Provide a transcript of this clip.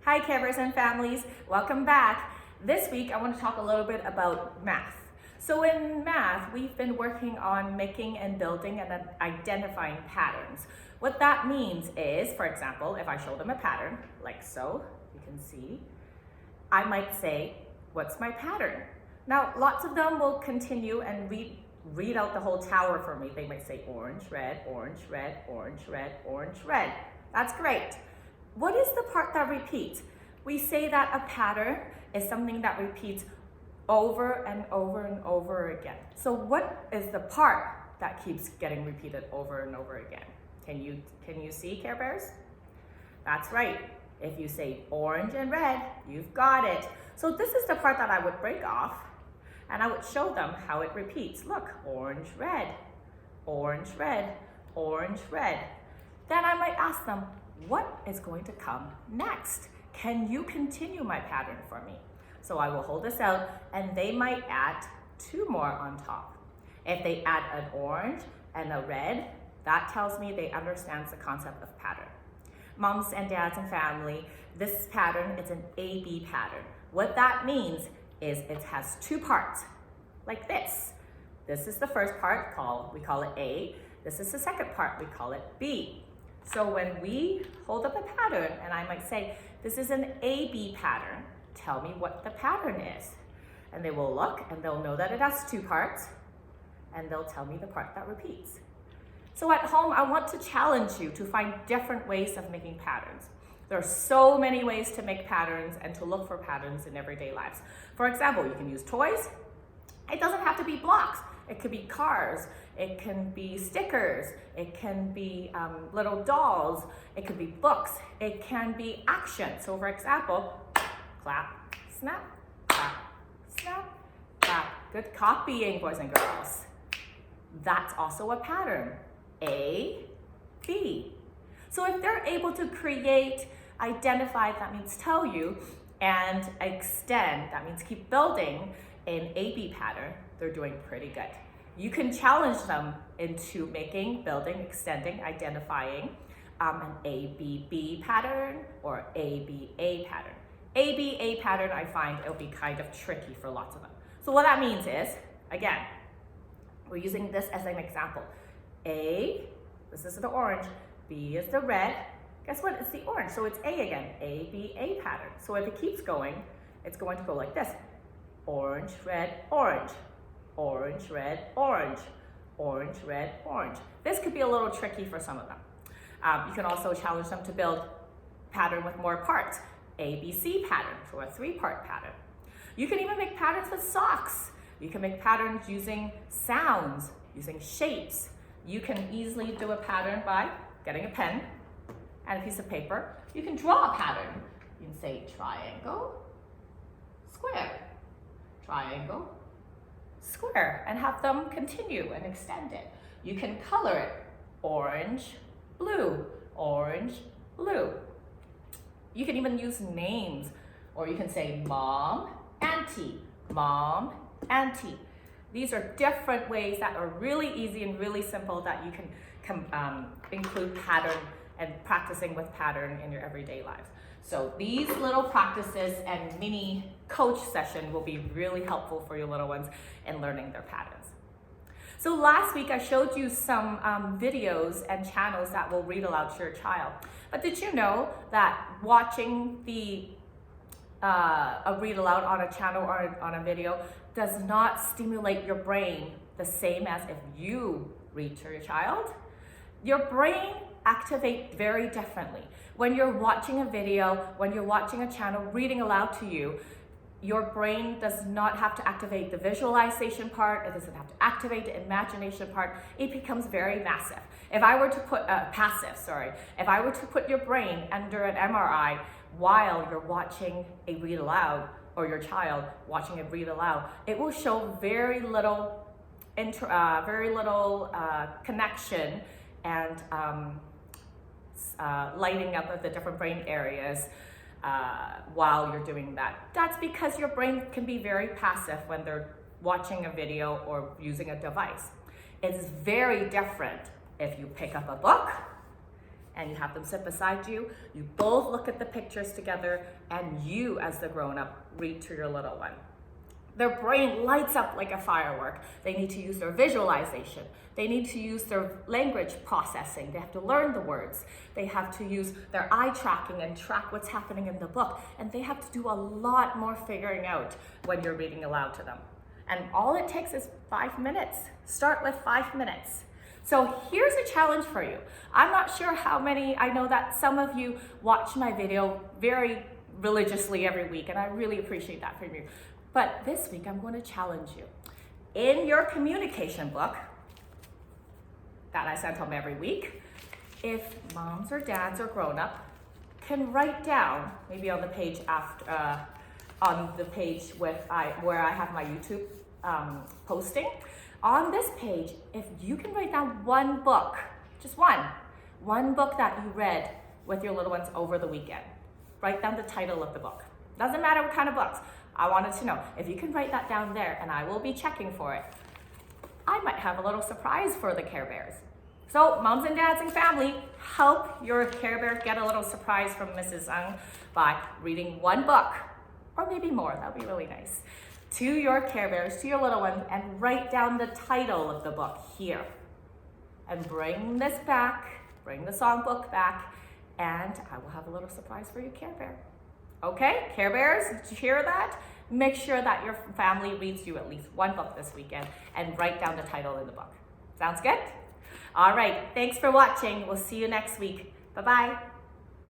Hi caregivers and families, welcome back. This week I want to talk a little bit about math. So in math, we've been working on making and building and identifying patterns. What that means is, for example, if I show them a pattern, like so, you can see, I might say, what's my pattern? Now, lots of them will continue and read out the whole tower for me. They might say orange, red, orange, red, orange, red, orange, red. That's great. What is the part that repeats? We say that a pattern is something that repeats over and over and over again. So what is the part that keeps getting repeated over and over again? Can you see, Care Bears? That's right. If you say orange and red, you've got it. So this is the part that I would break off and I would show them how it repeats. Look, orange, red, orange, red, orange, red. Then I might ask them, what is going to come next? Can you continue my pattern for me? So I will hold this out and they might add two more on top. If they add an orange and a red, that tells me they understand the concept of pattern. Moms and dads and family, this pattern is an A-B pattern. What that means is it has two parts, like this. This is the first part, we call it A. This is the second part, we call it B. So when we hold up a pattern, and I might say, this is an A-B pattern, tell me what the pattern is. And they will look and they'll know that it has two parts, and they'll tell me the part that repeats. So at home, I want to challenge you to find different ways of making patterns. There are so many ways to make patterns and to look for patterns in everyday lives. For example, you can use toys. It doesn't have to be blocks. It could be cars, it can be stickers, it can be little dolls, it could be books, it can be action. So for example, clap, snap, clap, snap, clap. Good copying, boys and girls. That's also a pattern. A, B. So if they're able to create, identify, that means tell you, and extend, that means keep building, an A-B pattern, they're doing pretty good. You can challenge them into making, building, extending, identifying an A-B-B pattern or A-B-A pattern. A-B-A pattern, I find it'll be kind of tricky for lots of them. So what that means is, again, we're using this as an example. A, this is the orange, B is the red. Guess what? It's the orange, so it's A again, A-B-A pattern. So if it keeps going, it's going to go like this. Orange, red, orange, orange, red, orange, orange, red, orange. This could be a little tricky for some of them. You can also challenge them to build pattern with more parts, ABC pattern, so a three-part pattern. You can even make patterns with socks. You can make patterns using sounds, using shapes. You can easily do a pattern by getting a pen and a piece of paper. You can draw a pattern. You can say triangle, square, triangle, square, and have them continue and extend it. You can color it orange, blue, orange, blue. You can even use names, or you can say mom, auntie, mom, auntie. These are different ways that are really easy and really simple that you can include pattern and practicing with pattern in your everyday lives. So these little practices and mini coach session will be really helpful for your little ones in learning their patterns. So last week I showed you some videos and channels that will read aloud to your child. But did you know that watching a read aloud on a channel or on a video does not stimulate your brain the same as if you read to your child? Your brain activates very differently. When you're watching a video, when you're watching a channel reading aloud to you, your brain does not have to activate the visualization part, it doesn't have to activate the imagination part, it becomes very massive. If I were to put, if I were to put your brain under an MRI while you're watching a read aloud, or your child watching a read aloud, it will show very little connection and lighting up of the different brain areas while you're doing that. That's because your brain can be very passive when they're watching a video or using a device. It's very different if you pick up a book and you have them sit beside you. You both look at the pictures together, and you, as the grown-up, read to your little one. Their brain lights up like a firework. They need to use their visualization. They need to use their language processing. They have to learn the words. They have to use their eye tracking and track what's happening in the book. And they have to do a lot more figuring out when you're reading aloud to them. And all it takes is 5 minutes. Start with 5 minutes. So here's a challenge for you. I'm not sure how many, I know that some of you watch my video very religiously every week, and I really appreciate that from you. But this week, I'm going to challenge you. In your communication book that I send home every week, if moms or dads or grown-up can write down, maybe on the page after, on the page where I have my YouTube posting, on this page, if you can write down one book, just one book that you read with your little ones over the weekend. Write down the title of the book. Doesn't matter what kind of books. I wanted to know. If you can write that down there, and I will be checking for it, I might have a little surprise for the Care Bears. So moms and dads and family, help your Care Bear get a little surprise from Mrs. Ng by reading one book, or maybe more, that would be really nice, to your Care Bears, to your little ones, and write down the title of the book here. And bring this back, bring the songbook back, and I will have a little surprise for your Care Bear. Okay, Care Bears, did you hear that? Make sure that your family reads you at least one book this weekend and write down the title in the book. Sounds good? All right, thanks for watching. We'll see you next week. Bye-bye.